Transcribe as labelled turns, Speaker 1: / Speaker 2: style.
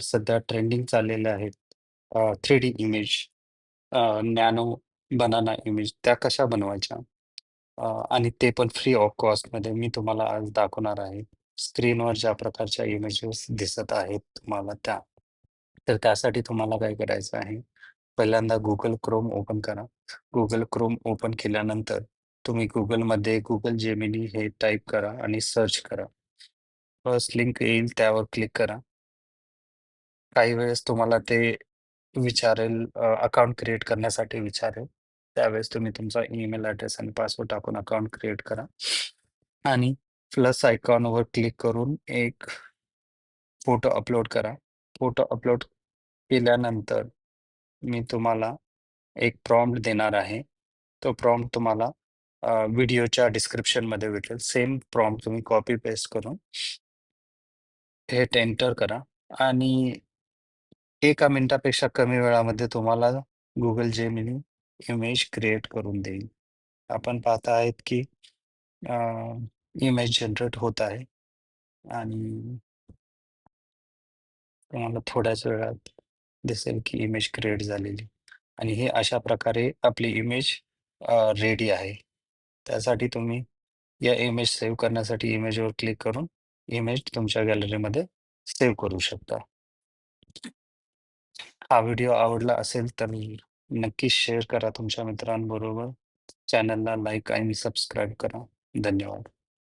Speaker 1: सध्या ट्रेंडिंग चाललेले आहेत. 3D image, nano banana image त्या कशा बनवायच्या? आणि ते पण फ्री ऑफ कॉस्टमध्ये मी तुम्हाला आज दाखवणार आहे. स्क्रीनवर ज्या प्रकारच्या इमेजेस दिसत आहेत तुम्हाला त्या. तर त्यासाठी तुम्हाला काय करायचं आहे, पहिल्यांदा Google Chrome ओपन करा. Google Chrome ओपन केल्यानंतर तुम्ही Googleमध्ये Google Gemini हे टाइप करा आणि सर्च करा. फर्स्ट लिंक येईल त्यावर क्लिक करा. काही वेळेस तुम्हाला ते विचारेल अकाउंट क्रिएट करण्यासाठी विचारेल. त्यावेळेस तुम्ही तुमचा ईमेल ॲड्रेस आणि पासवर्ड टाकून अकाउंट क्रिएट करा आणि प्लस आयकॉनवर क्लिक करून एक फोटो अपलोड करा. फोटो अपलोड केल्यानंतर मी तुम्हाला एक प्रॉम्प्ट देणार आहे. तो प्रॉम्प्ट तुम्हाला व्हिडिओच्या डिस्क्रिप्शनमध्ये भेटेल. सेम प्रॉम्प्ट तुम्ही कॉपी पेस्ट करून हे एंटर करा आणि 1 मिनिटापेक्षा कमी वेळामध्ये तुम्हाला Google Gemini इमेज क्रिएट करून देईल. आपण पाहत आहेत की इमेज जनरेट होत आहे आणि तुम्हाला थोड्याच वेळात दिसेल की इमेज क्रिएट झालेली आणि हे अशा प्रकारे आपली इमेज रेडी आहे. त्यासाठी तुम्ही या इमेज सेव्ह करण्यासाठी इमेजवर क्लिक करून इमेज तुमच्या गॅलरीमध्ये सेव्ह करू शकता. हा व्हिडिओ आवडला असेल तर नक्कीच शेअर करा तुमच्या मित्रांबरोबर. चॅनलला लाईक आणि सबस्क्राईब करा. धन्यवाद.